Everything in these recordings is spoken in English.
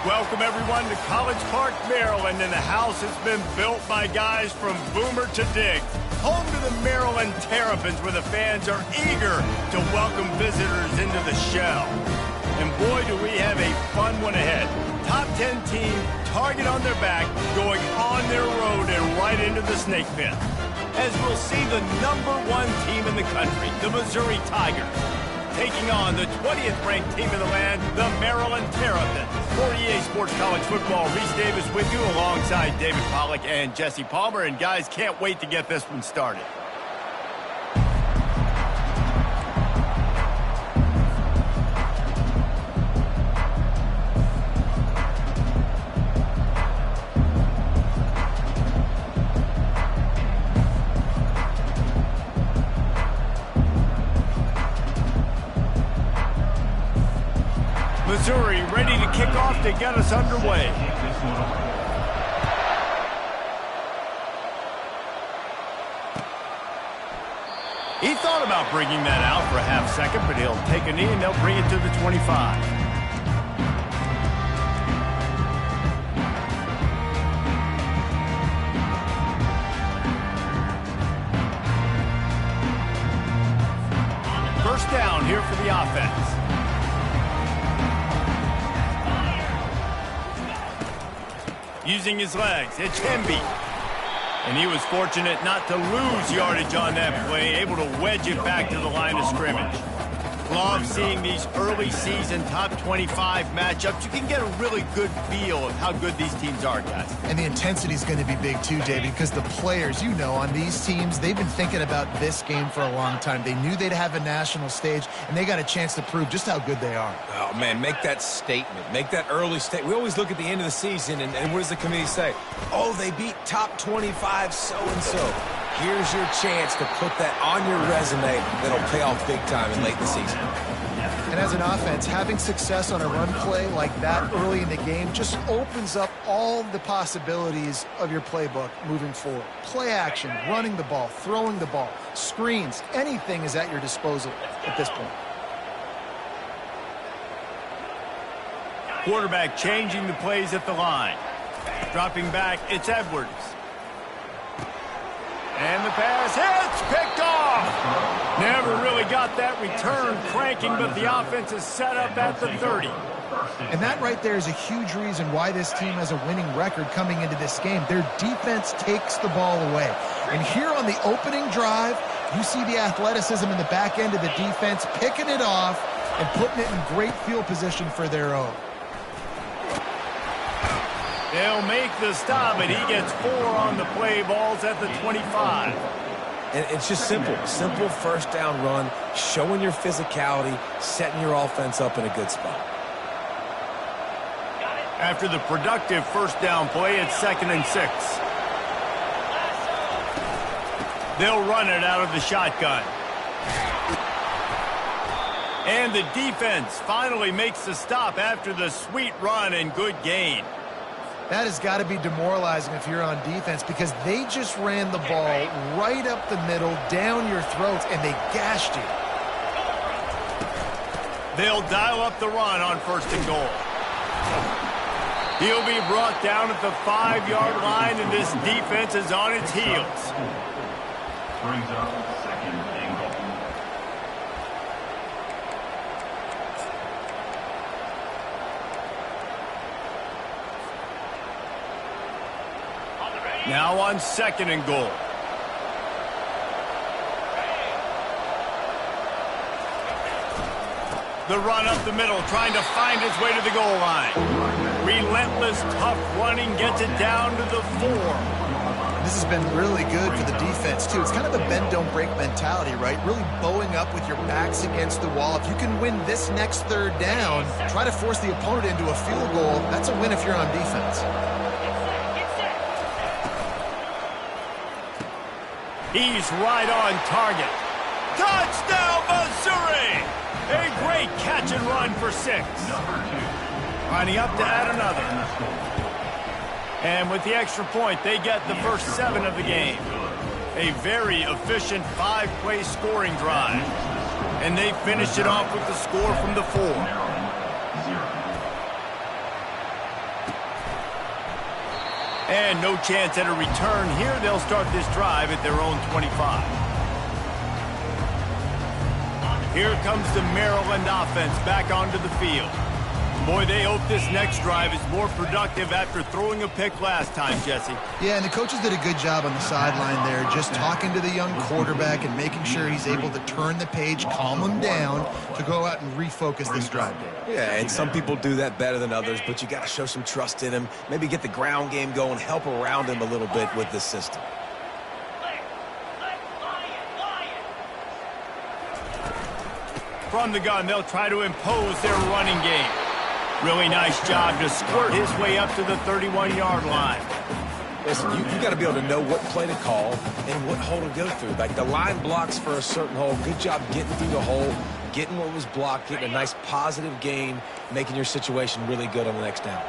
Welcome, everyone, to College Park, Maryland, and the house has been built by guys from Boomer to Diggs. Home to the Maryland Terrapins, where the fans are eager to welcome visitors into the shell. And boy, do we have a fun one ahead. Top 10 team, target on their back, going on their road and right into the snake pit. As we'll see the #1 team in the country, the Missouri Tigers, taking on the 20th ranked team in the land, the Maryland Terrapins. For EA Sports College Football, Reese Davis with you alongside David Pollack and Jesse Palmer. And guys, can't wait to get this one started. Missouri ready to kick off to get us underway. He thought about bringing that out for a half second, but he'll take a knee and they'll bring it to the 25. First down here for the offense. Using his legs, it's Hemby. And he was fortunate not to lose yardage on that play, able to wedge it back to the line of scrimmage. Love seeing these early season top 25 matchups. You can get a really good feel of how good these teams are, guys. And the intensity is going to be big too, David, because the players, you know, on these teams, they've been thinking about this game for a long time. They knew they'd have a national stage, and they got a chance to prove just how good they are. Oh, man, make that statement. Make that early statement. We always look at the end of the season, and what does the committee say? Oh, they beat top 25 so-and-so. Here's your chance to put that on your resume that'll pay off big time in late in the season. And as an offense, having success on a run play like that early in the game just opens up all the possibilities of your playbook moving forward. Play action, running the ball, throwing the ball, screens, anything is at your disposal at this point. Quarterback changing the plays at the line. Dropping back, it's Edwards. And the pass hits, picked off. Never really got that return cranking, but the offense is set up at the 30. And that right there is a huge reason why this team has a winning record coming into this game. Their defense takes the ball away. And here on the opening drive, you see the athleticism in the back end of the defense, picking it off and putting it in great field position for their own. They'll make the stop, and he gets 4 on the play. Balls at the 25. And it's just simple. Simple first down run, showing your physicality, setting your offense up in a good spot. After the productive first down play, it's 2nd and 6. They'll run it out of the shotgun. And the defense finally makes the stop after the sweet run and good gain. That has got to be demoralizing if you're on defense, because they just ran the ball right up the middle, down your throats, and they gashed you. They'll dial up the run on 1st and goal. He'll be brought down at the 5-yard line, and this defense is on its heels. Brings up 2nd and goal. Now on 2nd and goal. The run up the middle, trying to find its way to the goal line. Relentless, tough running, gets it down to the 4. This has been really good for the defense, too. It's kind of a bend-don't-break mentality, right? Really bowing up with your backs against the wall. If you can win this next 3rd down, try to force the opponent into a field goal. That's a win if you're on defense. He's right on target. Touchdown, Missouri! A great catch and run for 6. Lining up to add another. And with the extra point, they get the first 7 of the game. A very efficient 5-play scoring drive. And they finish it off with the score from the 4. And no chance at a return here. They'll start this drive at their own 25. Here comes the Maryland offense back onto the field. Boy, they hope this next drive is more productive after throwing a pick last time, Jesse. Yeah, and the coaches did a good job on the sideline there, just talking to the young quarterback and making sure he's able to turn the page, calm him down to go out and refocus this drive. Yeah, and some people do that better than others, but you got to show some trust in him, maybe get the ground game going, help around him a little bit with this system. From the gun, they'll try to impose their running game. Really nice job to squirt his way up to the 31-yard line. Listen, you got to be able to know what play to call and what hole to go through. Like the line blocks for a certain hole. Good job getting through the hole, getting what was blocked, getting a nice positive gain, making your situation really good on the next down.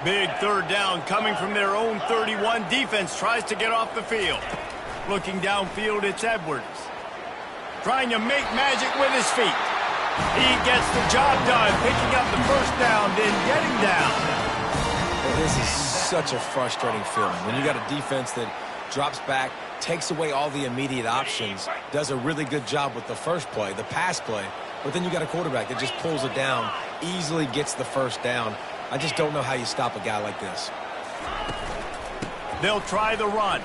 Big third down coming from their own 31. Defense tries to get off the field. Looking downfield, it's Edwards. Trying to make magic with his feet. He gets the job done, picking up the first down, then getting down. Well, this is such a frustrating feeling. When you got a defense that drops back, takes away all the immediate options, does a really good job with the first play, the pass play, but then you got a quarterback that just pulls it down, easily gets the first down. I just don't know how you stop a guy like this. They'll try the run.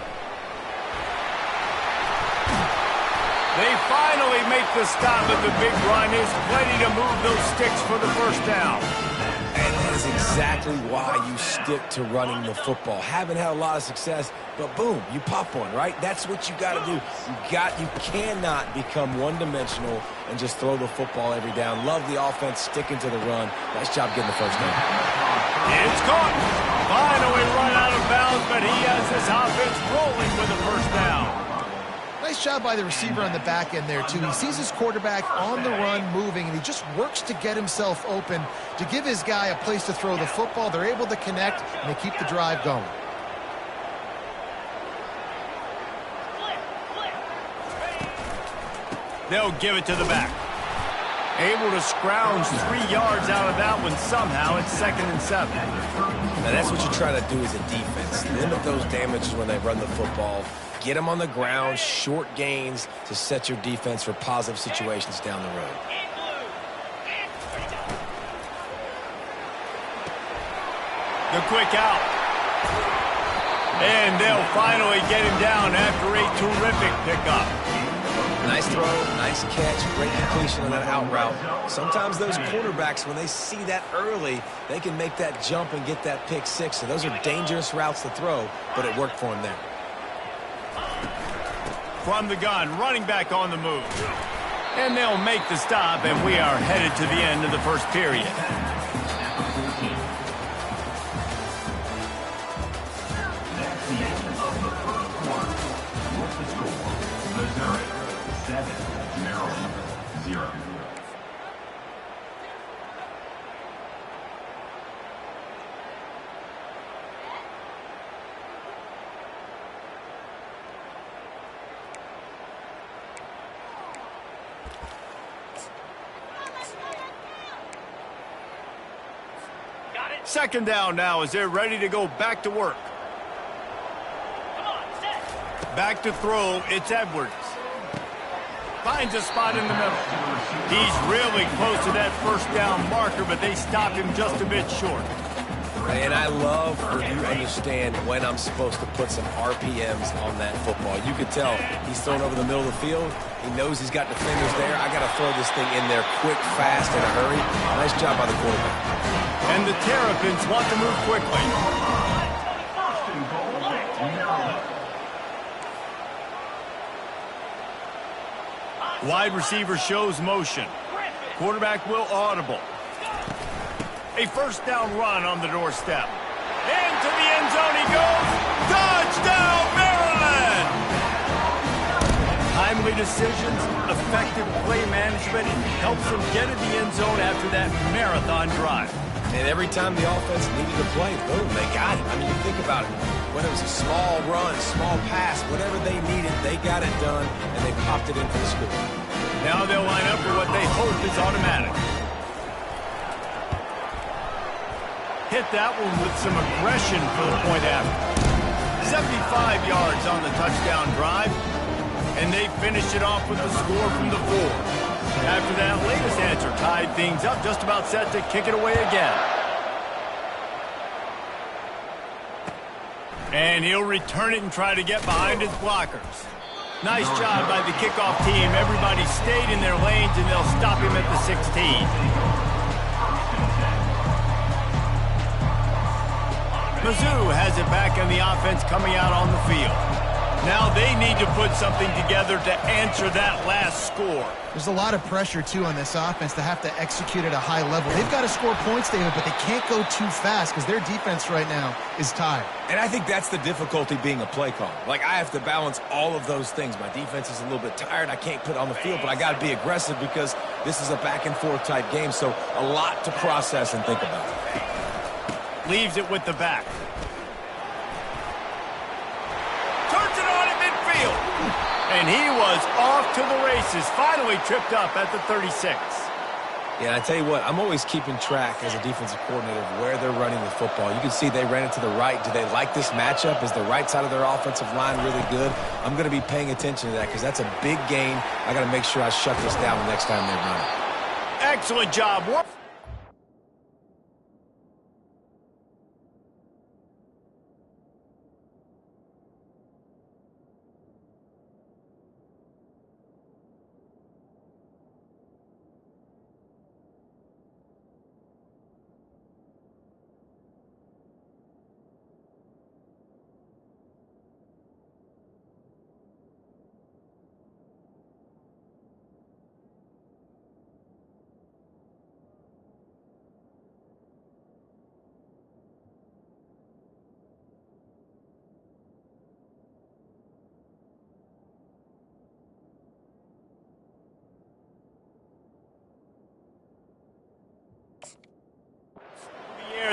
They finally make the stop at the big run. Is plenty to move those sticks for the first down. And that is exactly why you stick to running the football. Haven't had a lot of success, but boom, you pop one, right? That's what you got to do. You cannot become one-dimensional and just throw the football every down. Love the offense sticking to the run. Nice job getting the first down. It's caught. Finally run out of bounds, but he has his offense rolling with the first down. Nice job by the receiver on the back end there, too. He sees his quarterback on the run moving, and he just works to get himself open to give his guy a place to throw the football. They're able to connect, and they keep the drive going. They'll give it to the back. Able to scrounge 3 yards out of that one somehow. It's 2nd and 7. Now, that's what you try to do as a defense. Limit those damages when they run the football. Get them on the ground, short gains to set your defense for positive situations down the road. The quick out. And they'll finally get him down after a terrific pickup. Nice throw, nice catch, great completion on that out route. Sometimes those quarterbacks, when they see that early, they can make that jump and get that pick six. So those are dangerous routes to throw, but it worked for him there. From the gun, running back on the move. And they'll make the stop, and we are headed to the end of the first period. That's the end of the first quarter. What's the score? Missouri 7, Maryland 0. Second down now as they're ready to go back to work. Back to throw, it's Edwards. Finds a spot in the middle. He's really close to that first down marker, but they stopped him just a bit short. And I love when you understand when I'm supposed to put some RPMs on that football. You could tell he's thrown over the middle of the field. He knows he's got defenders there. I got to throw this thing in there quick, fast, in a hurry. Nice job by the quarterback. And the Terrapins want to move quickly. Wide receiver shows motion. Quarterback will audible. A first down run on the doorstep. Into the end zone he goes. Touchdown, Maryland! Timely decisions, effective play management helps them get in the end zone after that marathon drive. And every time the offense needed to play, boom, they got it. I mean, you think about it. Whether it was a small run, small pass, whatever they needed, they got it done, and they popped it in for the score. Now they'll line up for what they hope is automatic. Hit that one with some aggression for the point after. 75 yards on the touchdown drive, and they finished it off with the score from the 4. After that latest answer tied things up, just about set to kick it away again. And he'll return it and try to get behind his blockers. Nice job by the kickoff team. Everybody stayed in their lanes, and they'll stop him at the 16. Mizzou has it back in the offense coming out on the field. Now they need to put something together to answer that last score. There's a lot of pressure, too, on this offense to have to execute at a high level. They've got to score points, David, but they can't go too fast because their defense right now is tired. And I think that's the difficulty being a play caller. Like, I have to balance all of those things. My defense is a little bit tired. I can't put it on the field, but I got to be aggressive because this is a back-and-forth type game, so a lot to process and think about. Leaves it with the back. Turns it on in midfield. And he was off to the races. Finally tripped up at the 36. Yeah, I tell you what, I'm always keeping track as a defensive coordinator of where they're running the football. You can see they ran it to the right. Do they like this matchup? Is the right side of their offensive line really good? I'm going to be paying attention to that because that's a big gain. I got to make sure I shut this down the next time they run it. Excellent job.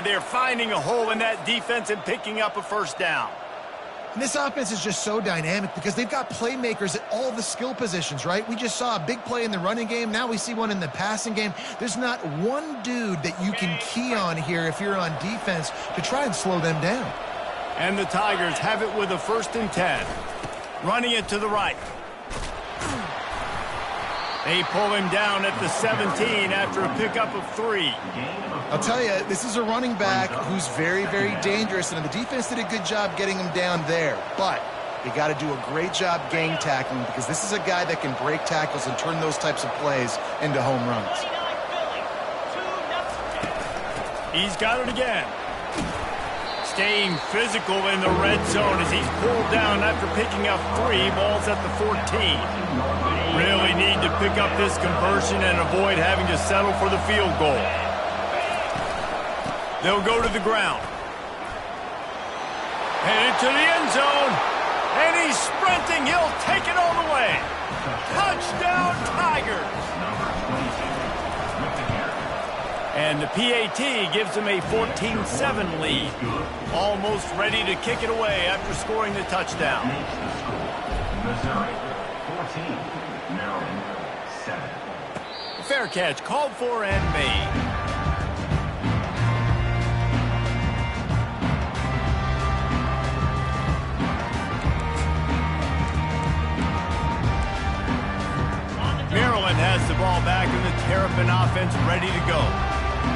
They're finding a hole in that defense and picking up a first down. And this offense is just so dynamic because they've got playmakers at all the skill positions, right? We just saw a big play in the running game. Now we see one in the passing game. There's not one dude that you can key on here if you're on defense to try and slow them down. And the Tigers have it with a 1st and 10. Running it to the right. They pull him down at the 17 after a pickup of 3. I'll tell you, this is a running back who's very, very dangerous, and the defense did a good job getting him down there. But you got to do a great job gang tackling because this is a guy that can break tackles and turn those types of plays into home runs. He's got it again. Staying physical in the red zone as he's pulled down after picking up 3 balls at the 14. Really need to pick up this conversion and avoid having to settle for the field goal. They'll go to the ground. Headed to the end zone. And he's sprinting. He'll take it all the way. Touchdown, Tigers. And the PAT gives them a 14-7 lead. Almost ready to kick it away after scoring the touchdown. Missouri, 14. Maryland, 7. Fair catch called for and made. Maryland has the ball back and the Terrapin offense ready to go.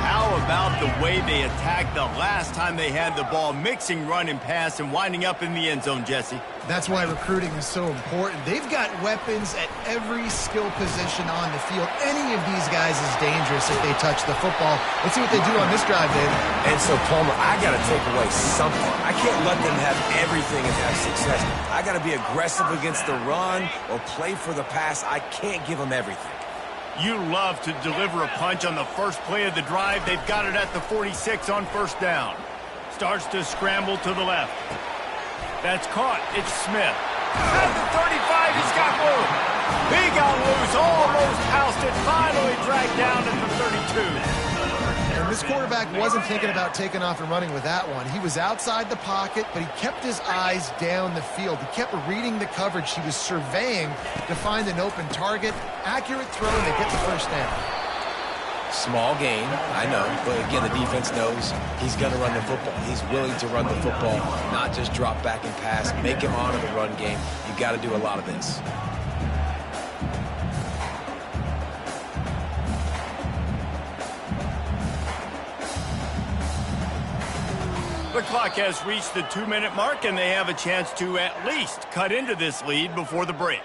How about the way they attacked the last time they had the ball, mixing run and pass and winding up in the end zone, Jesse? That's why recruiting is so important. They've got weapons at every skill position on the field. Any of these guys is dangerous if they touch the football. Let's see what they do on this drive, David. And so, Palmer, I got to take away something. I can't let them have everything and have success. I got to be aggressive against the run or play for the pass. I can't give them everything. You love to deliver a punch on the first play of the drive. They've got it at the 46 on 1st down. Starts to scramble to the left. That's caught. It's Smith. At the 35, he's got room. He got loose, almost housed it, finally dragged down at the 32. And this quarterback wasn't thinking about taking off and running with that one. He was outside the pocket, but he kept his eyes down the field. He kept reading the coverage. He was surveying to find an open target. Accurate throw, and they get the 1st down. Small gain, I know, but again, the defense knows he's going to run the football. He's willing to run the football, not just drop back and pass, make him honor the run game. You've got to do a lot of this. The clock has reached the 2-minute mark, and they have a chance to at least cut into this lead before the break.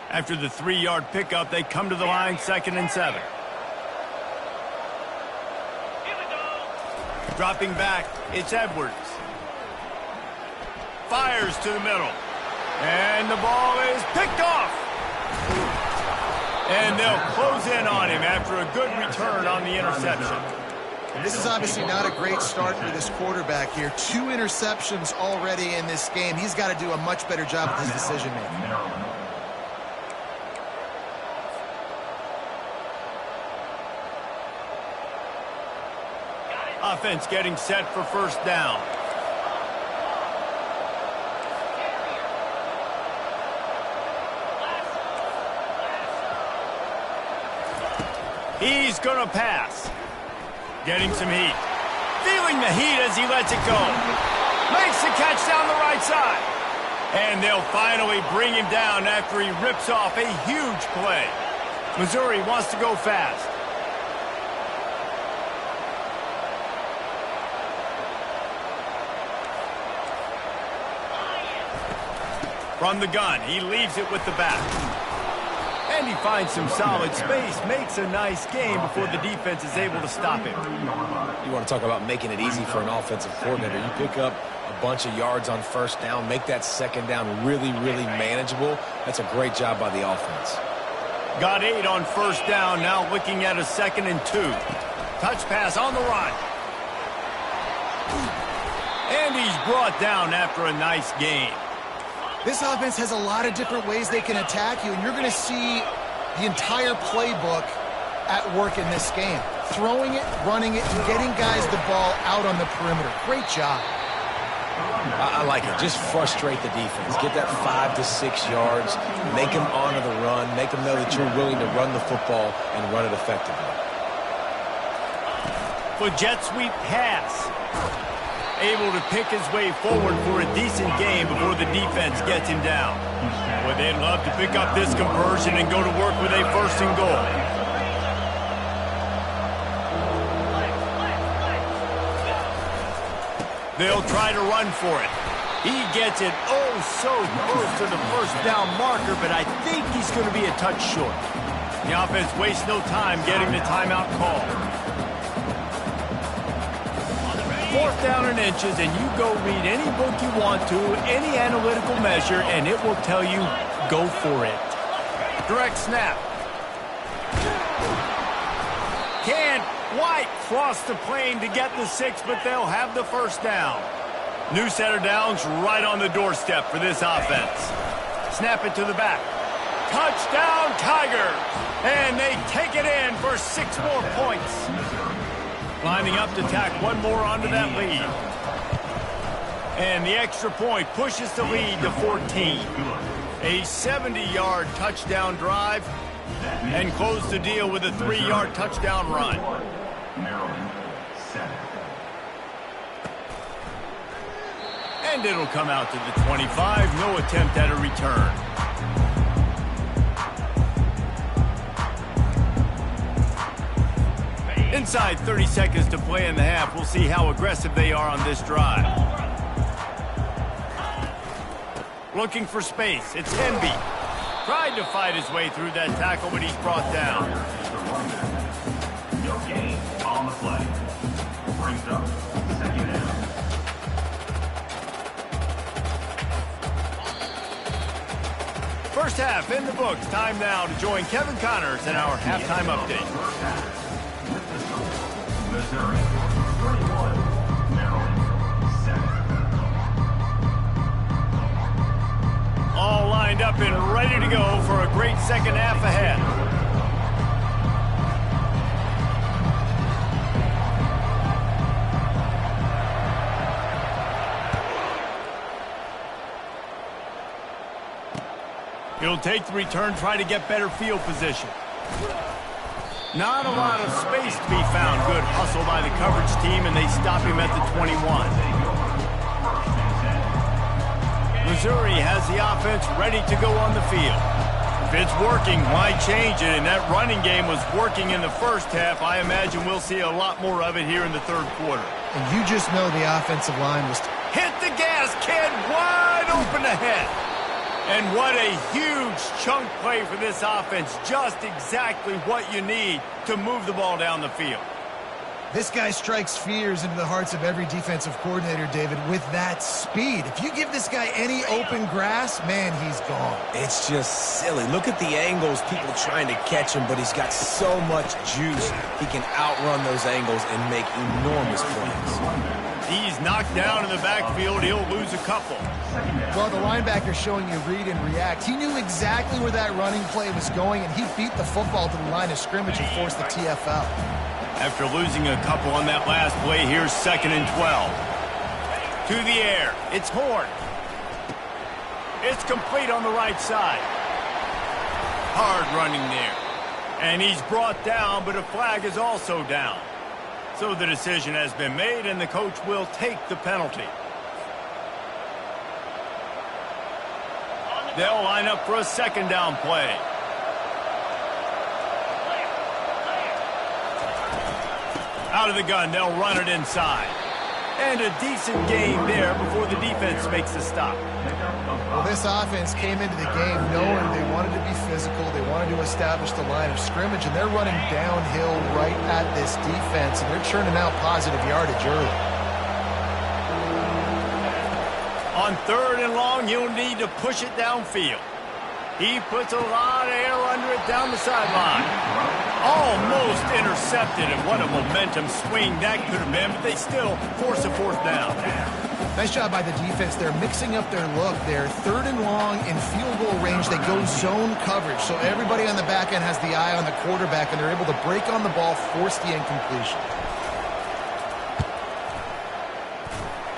After the 3-yard pickup, they come to the line, 2nd and 7. Dropping back, it's Edwards. Fires to the middle. And the ball is picked off. And they'll close in on him after a good return on the interception. This is obviously not a great start for this quarterback here. 2 interceptions already in this game. He's got to do a much better job with his decision-making. Offense getting set for first down. He's going to pass. Getting some heat. Feeling the heat as he lets it go. Makes the catch down the right side. And they'll finally bring him down after he rips off a huge play. Missouri wants to go fast. From the gun, he leaves it with the back. And he finds some solid space, makes a nice game before the defense is able to stop him. You want to talk about making it easy for an offensive coordinator. You pick up a bunch of yards on first down, make that second down really, really manageable. That's a great job by the offense. Got 8 on first down, now looking at a 2nd and 2. Touch pass on the run. And he's brought down after a nice gain. This offense has a lot of different ways they can attack you, and you're going to see the entire playbook at work in this game. Throwing it, running it, and getting guys the ball out on the perimeter. Great job. I like it. Just frustrate the defense. Get that 5 to 6 yards. Make them honor the run. Make them know that you're willing to run the football and run it effectively. For jet sweep pass. Able to pick his way forward for a decent game before the defense gets him down. Boy, they'd love to pick up this conversion and go to work with a 1st and goal. They'll try to run for it. He gets it oh so close to the first down marker, but I think he's going to be a touch short. The offense wastes no time getting the timeout call. 4th down and inches, and you go read any book you want to, any analytical measure, and it will tell you, go for it. Direct snap. Can't quite cross the plane to get the 6, but they'll have the first down. New set of downs right on the doorstep for this offense. Snap it to the back. Touchdown, Tigers! And they take it in for 6 more points. Lining up to tack one more onto that lead. And the extra point pushes the lead to 14. A 70-yard touchdown drive and close the deal with a 3-yard touchdown run. Maryland, 7. And it'll come out to the 25. No attempt at a return. Inside 30 seconds to play in the half. We'll see how aggressive they are on this drive. Looking for space. It's Enby. Tried to fight his way through that tackle, but he's brought down. No gain on the play. Brings up 2nd down. First half in the books. Time now to join Kevin Connors in our halftime update. Missouri, 31. Maryland, 7. All lined up and ready to go for a great second half ahead. He'll take the return, try to get better field position. Not a lot of space to be found. Good hustle by the coverage team, and they stop him at the 21. Missouri has the offense ready to go on the field. If it's working, why change it? And that running game was working in the first half. I imagine we'll see a lot more of it here in the third quarter. And you just know the offensive line was... Hit the gas, kid! Wide open ahead. And what a huge chunk play for this offense. Just exactly what you need to move the ball down the field. This guy strikes fears into the hearts of every defensive coordinator, David, with that speed. If you give this guy any open grass, man, he's gone. It's just silly. Look at the angles, people trying to catch him, but he's got so much juice. He can outrun those angles and make enormous plays. He's knocked down in the backfield. He'll lose a couple. Well, the linebacker's showing you read and react. He knew exactly where that running play was going, and he beat the football to the line of scrimmage and forced the TFL. After losing a couple on that last play, here's 2nd and 12. To the air. It's Horn. It's complete on the right side. Hard running there. And he's brought down, but a flag is also down. So the decision has been made, and the coach will take the penalty. They'll line up for a 2nd down play. Out of the gun, they'll run it inside. And a decent game there before the defense makes the stop. Well, this offense came into the game knowing they wanted to be physical, they wanted to establish the line of scrimmage, and they're running downhill right at this defense, and they're churning out positive yardage early. On 3rd and long, you'll need to push it downfield. He puts a lot of air under it down the sideline. Almost intercepted, and what a momentum swing that could have been, but they still force a 4th down. Nice job by the defense. They're mixing up their look. They're 3rd and long in field goal range. They go zone coverage, so everybody on the back end has the eye on the quarterback, and they're able to break on the ball, force the incompletion.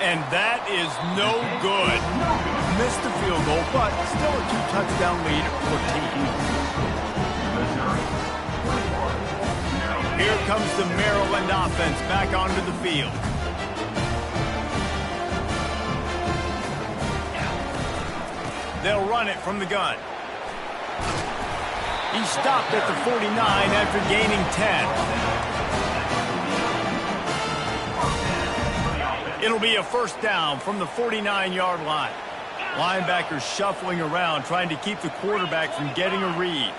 And that is no good. Missed the field goal, but still a 2-touchdown lead at 14. Here comes the Maryland offense back onto the field. They'll run it from the gun. He stopped at the 49 after gaining 10. It'll be a 1st down from the 49-yard line. Linebackers shuffling around, trying to keep the quarterback from getting a read.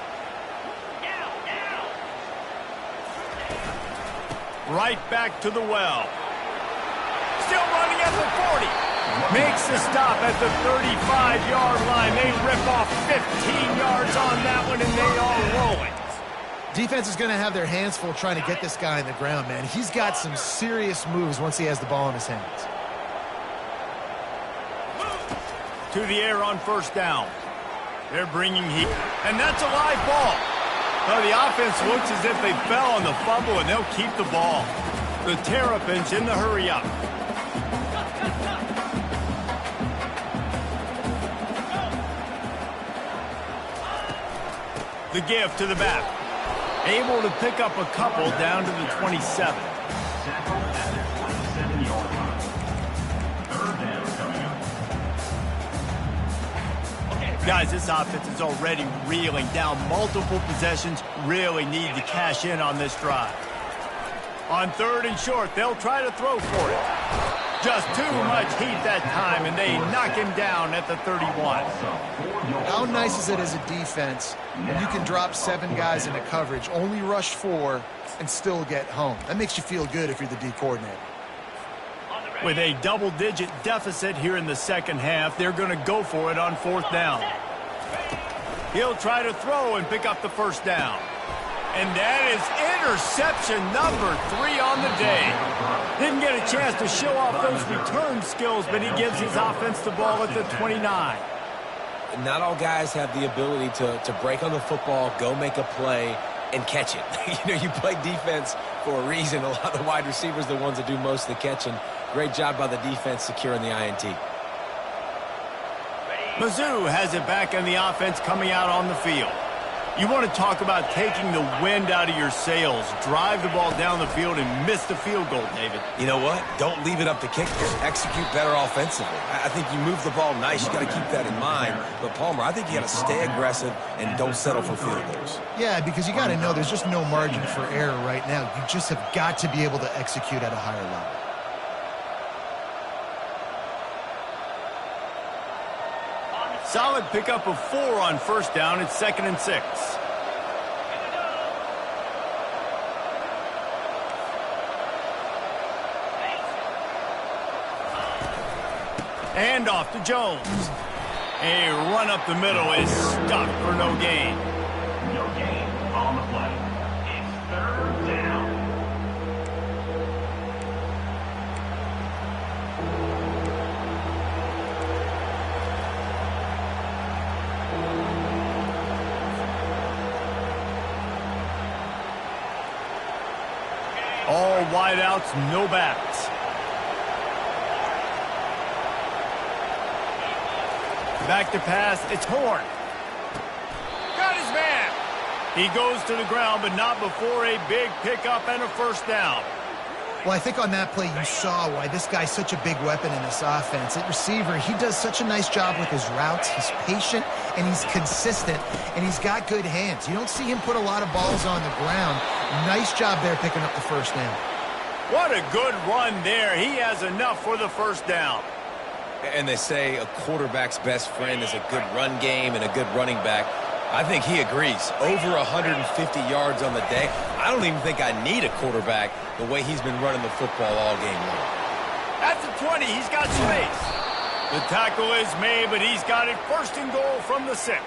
Right back to the well. Still running at the 40. Makes the stop at the 35-yard line. They rip off 15 yards on that one, and they are rolling. Defense is going to have their hands full trying to get this guy on the ground, man. He's got some serious moves once he has the ball in his hands. To the air on 1st down. They're bringing heat. And that's a live ball. Well, the offense looks as if they fell on the fumble, and they'll keep the ball. The Terrapins in the hurry-up. The give to the back. Able to pick up a couple down to the 27. Guys, this offense is already reeling down multiple possessions. Really need to cash in on this drive. On 3rd and short, they'll try to throw for it. Just too much heat that time, and they knock him down at the 31. How nice is it as a defense when you can drop 7 guys into coverage, only rush 4, and still get home? That makes you feel good if you're the D coordinator. With a double-digit deficit here in the 2nd half, they're going to go for it on 4th down. He'll try to throw and pick up the 1st down. And that is interception number 3 on the day. Didn't get a chance to show off those return skills, but he gives his offense the ball at the 29. Not all guys have the ability to break on the football, go make a play, and catch it. You play defense for a reason. A lot of the wide receivers are the ones that do most of the catching. Great job by the defense securing the INT. Mizzou has it back on the offense coming out on the field. You want to talk about taking the wind out of your sails. Drive the ball down the field and miss the field goal, David. You know what? Don't leave it up to kickers. Execute better offensively. I think you move the ball nice. You got to keep that in mind. But, Palmer, I think you got to stay aggressive and don't settle for field goals. Yeah, because you got to know there's just no margin for error right now. You just have got to be able to execute at a higher level. Solid pickup of 4 on first down. It's 2nd and 6. And off to Jones. A run up the middle is stuck for no gain. No gain on the play. It's 3rd down. All wideouts, no backs. Back to pass, it's Horn. Got his man. He goes to the ground, but not before a big pickup and a first down. Well, I think on that play you saw why this guy's such a big weapon in this offense. At receiver, he does such a nice job with his routes. He's patient, and he's consistent, and he's got good hands. You don't see him put a lot of balls on the ground. Nice job there picking up the first down. What a good run there. He has enough for the first down. And they say a quarterback's best friend is a good run game and a good running back. I think he agrees. Over 150 yards on the day. I don't even think I need a quarterback the way he's been running the football all game long. At the 20, he's got space. The tackle is made, but he's got it 1st and goal from the 6.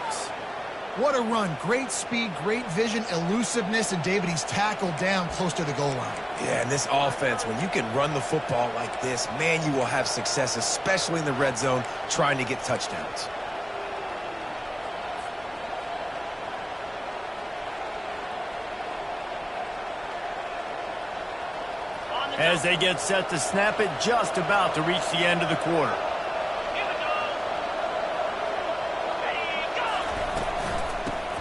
What a run. Great speed, great vision, elusiveness, and David, he's tackled down close to the goal line. Yeah, and this offense, when you can run the football like this, man, you will have success, especially in the red zone, trying to get touchdowns. As they get set to snap it, just about to reach the end of the quarter.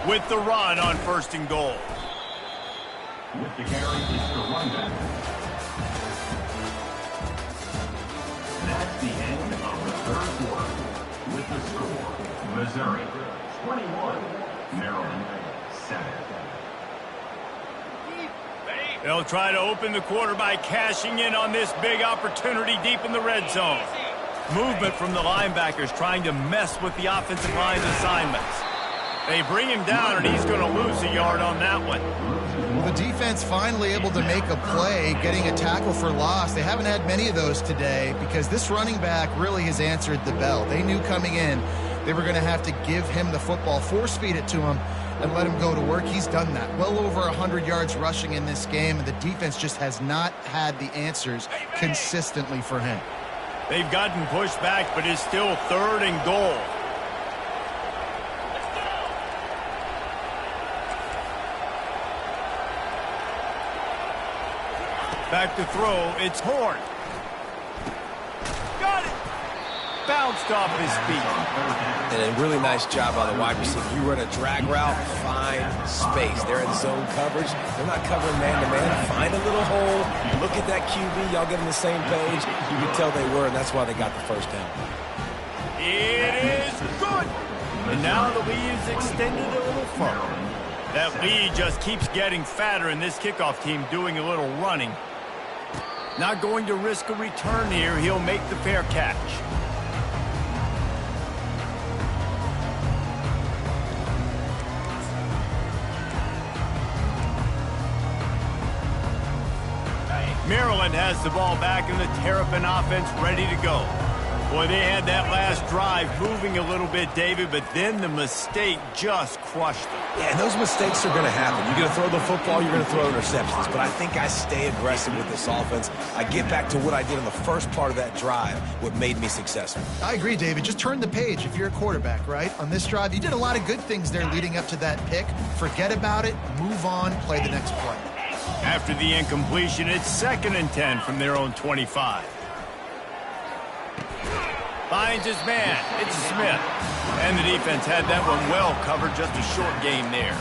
With the run on 1st and goal. With the carry is the runback. That's the end of the 3rd quarter. With the score, Missouri 21, Maryland 7. They'll try to open the quarter by cashing in on this big opportunity deep in the red zone. Movement from the linebackers trying to mess with the offensive line's assignments. They bring him down, and he's going to lose a yard on that one. Well, the defense finally able to make a play, getting a tackle for loss. They haven't had many of those today because this running back really has answered the bell. They knew coming in they were going to have to give him the football, force feed it to him, and let him go to work. He's done that. Well over 100 yards rushing in this game, and the defense just has not had the answers consistently for him. They've gotten pushed back, but it's still 3rd and goal. Back to throw, it's Horn. Got it! Bounced off his feet. And a really nice job by the wide receiver. You run a drag route, find space. They're in zone coverage. They're not covering man-to-man. Find a little hole. Look at that QB. Y'all get on the same page. You can tell they were, and that's why they got the first down. It is good! And now the lead is extended a little further. That lead just keeps getting fatter, and this kickoff team doing a little running. Not going to risk a return here. He'll make the fair catch. Maryland has the ball back in the Terrapin offense ready to go. Boy, they had that last drive moving a little bit, David, but then the mistake just crushed them. Yeah, and those mistakes are going to happen. You're going to throw the football, you're going to throw interceptions. But I think I stay aggressive with this offense. I get back to what I did in the first part of that drive, what made me successful. I agree, David. Just turn the page if you're a quarterback, right? On this drive, you did a lot of good things there leading up to that pick. Forget about it, move on, play the next play. After the incompletion, it's 2nd and 10 from their own 25. Finds his man. It's Smith. And the defense had that one well covered. Just a short game there.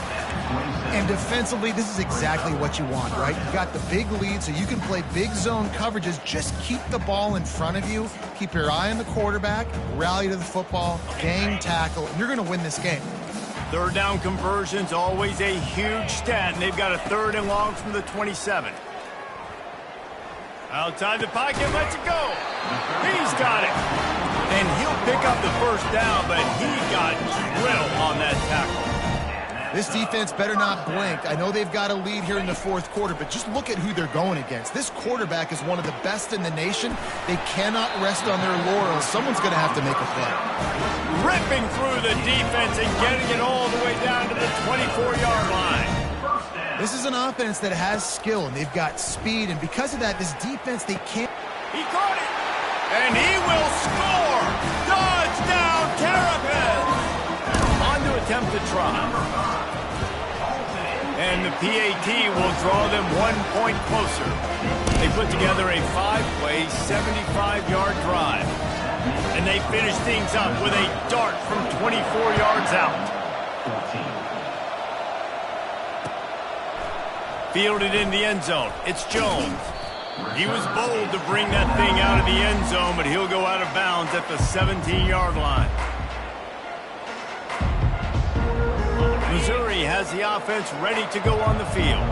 And defensively, this is exactly what you want, right? You got the big lead, so you can play big zone coverages. Just keep the ball in front of you. Keep your eye on the quarterback. Rally to the football. Gang tackle. And you're going to win this game. Third down conversion's always a huge stat, and they've got a 3rd and long from the 27. Outside the pocket, lets it go. He's got it. And he'll pick up the first down, but he got drilled on that tackle. This defense better not blink. I know they've got a lead here in the 4th quarter, but just look at who they're going against. This quarterback is one of the best in the nation. They cannot rest on their laurels. Someone's going to have to make a play. Ripping through the defense and getting it all the way down to the 24-yard line. This is an offense that has skill, and they've got speed, and because of that, this defense, they can't. He caught it, and he will score! Dodge down, Terrapins! On to attempt to try. And the PAT will draw them 1 point closer. They put together a 5-play, 75-yard drive. And they finish things up with a dart from 24 yards out. Fielded in the end zone. It's Jones. He was bold to bring that thing out of the end zone, but he'll go out of bounds at the 17-yard line. Missouri has the offense ready to go on the field.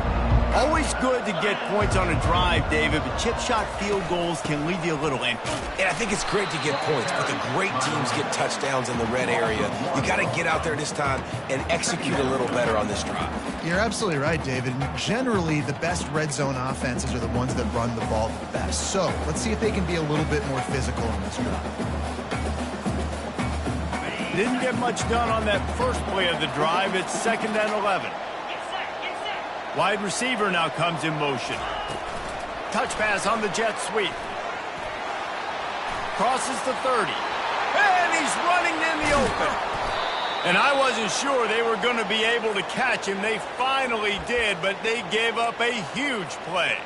Always good to get points on a drive, David, but chip shot field goals can leave you a little empty. And I think it's great to get points, but the great teams get touchdowns in the red area. You got to get out there this time and execute a little better on this drive. You're absolutely right, David. Generally, the best red zone offenses are the ones that run the ball the best. So let's see if they can be a little bit more physical on this drive. Didn't get much done on that first play of the drive. It's 2nd and 11. Wide receiver now comes in motion. Touch pass on the jet sweep. Crosses the 30. And he's running in the open. And I wasn't sure they were going to be able to catch him. They finally did, but they gave up a huge play.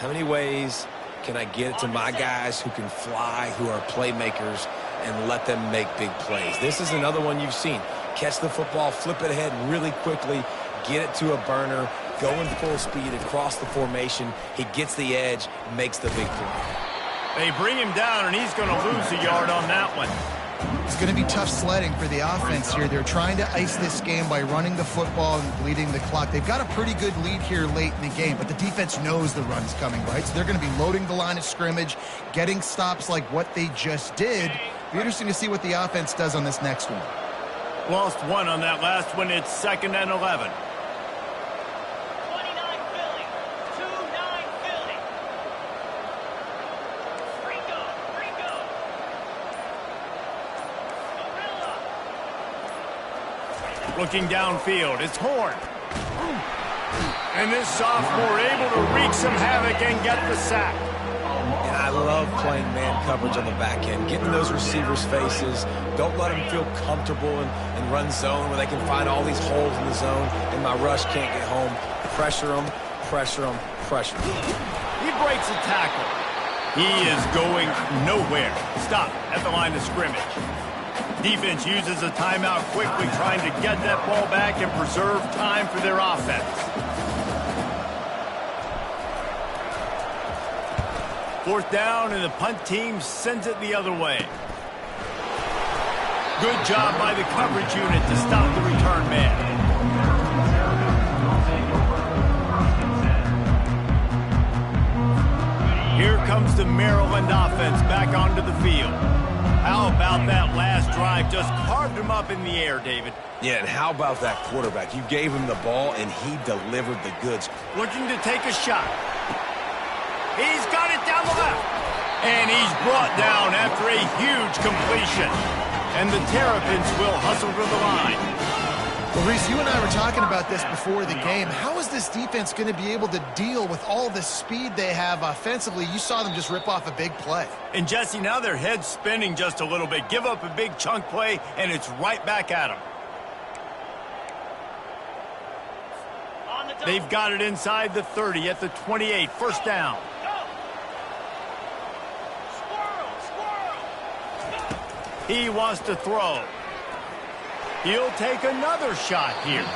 How many ways can I get it to my guys who can fly, who are playmakers, and let them make big plays? This is another one you've seen. Catch the football, flip it ahead really quickly, get it to a burner, go in full speed across the formation. He gets the edge, makes the big play. They bring him down, and he's going to lose a yard on that one. It's going to be tough sledding for the offense here. They're trying to ice this game by running the football and bleeding the clock. They've got a pretty good lead here late in the game, but the defense knows the run's coming, right? So they're going to be loading the line of scrimmage, getting stops like what they just did. Be interesting to see what the offense does on this next one. Lost one on that last one. It's 2nd and 11. 29 Philly. 2-9 Philly. Rico. Gorilla. Looking downfield, it's Horn. And this sophomore able to wreak some havoc and get the sack. And I love playing man coverage on the back end, getting those receivers' faces. Don't let them feel comfortable and run zone where they can find all these holes in the zone and my rush can't get home. Pressure them, pressure them, pressure them. He breaks a tackle. He is going nowhere. Stop at the line of scrimmage. Defense uses a timeout quickly, trying to get that ball back and preserve time for their offense. 4th down, and the punt team sends it the other way. Good job by the coverage unit to stop the return man. Here comes the Maryland offense back onto the field. How about that last drive? Just carved him up in the air, David. Yeah, and how about that quarterback? You gave him the ball, and he delivered the goods. Looking to take a shot. He's got it down the left. And he's brought down after a huge completion. And the Terrapins will hustle to the line. Well, Reese, you and I were talking about this before the game. How is this defense going to be able to deal with all the speed they have offensively? You saw them just rip off a big play. And, Jesse, now their head's spinning just a little bit. Give up a big chunk play, and it's right back at them. They've got it inside the 30 at the 28. 1st down. Squirrel. He wants to throw. He'll take another shot here.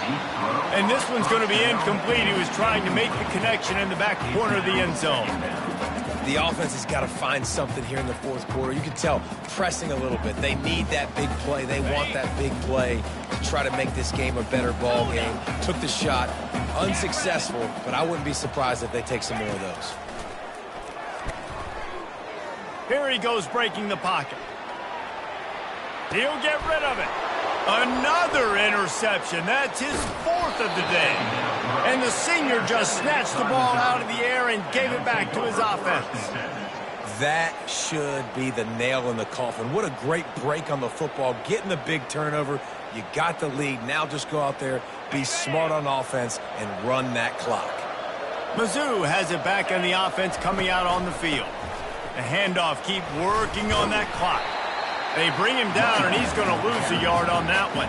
And this one's going to be incomplete. He was trying to make the connection in the back corner of the end zone. The offense has got to find something here in the fourth quarter. You can tell pressing a little bit. They need that big play. They want that big play to try to make this game a better ball game. Took the shot, unsuccessful, but I wouldn't be surprised if they take some more of those. Here he goes breaking the pocket. He'll get rid of it. Another interception. That's his fourth of the day. And the senior just snatched the ball out of the air and gave it back to his offense. That should be the nail in the coffin. What a great break on the football. Getting the big turnover. You got the lead. Now just go out there, be smart on offense, and run that clock. Mizzou has it back on the offense coming out on the field. The handoff, keep working on that clock. They bring him down, and he's going to lose a yard on that one.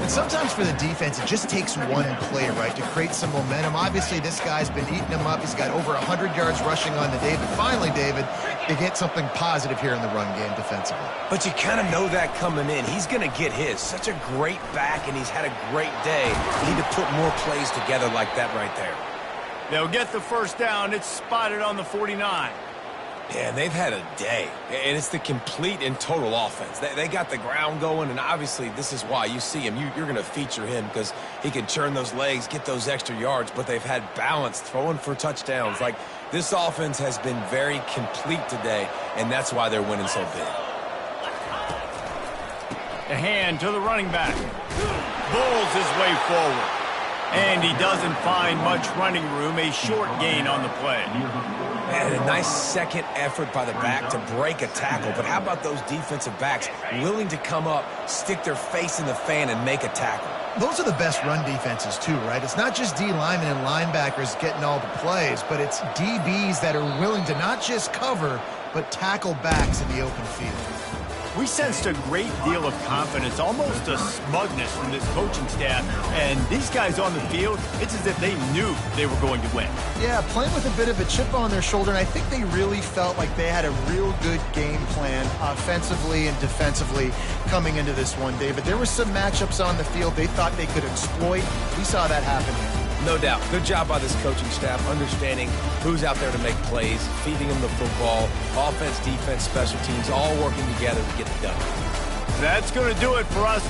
And sometimes for the defense, it just takes one play, right, to create some momentum. Obviously, this guy's been eating him up. He's got over 100 yards rushing on the day. But finally, David, they get something positive here in the run game defensively. But you kind of know that coming in. He's going to get his. Such a great back, and he's had a great day. You need to put more plays together like that right there. They'll get the first down. It's spotted on the 49. Yeah, and they've had a day, and it's the complete and total offense. They got the ground going, and obviously this is why you see him. You're going to feature him because he can churn those legs, get those extra yards, but they've had balance, throwing for touchdowns. Like, this offense has been very complete today, and that's why they're winning so big. The hand to the running back. Bulls his way forward. And he doesn't find much running room, a short gain on the play. And a nice second effort by the back to break a tackle. But how about those defensive backs willing to come up, stick their face in the fan, and make a tackle? Those are the best run defenses, too, right? It's not just D linemen and linebackers getting all the plays, but it's DBs that are willing to not just cover, but tackle backs in the open field. We sensed a great deal of confidence, almost a smugness from this coaching staff. And these guys on the field, it's as if they knew they were going to win. Yeah, playing with a bit of a chip on their shoulder, and I think they really felt like they had a real good game plan offensively and defensively coming into this one, David. There were some matchups on the field they thought they could exploit. We saw that happen here. No doubt. Good job by this coaching staff, understanding who's out there to make plays, feeding them the football, offense, defense, special teams, all working together to get it done. That's going to do it for us.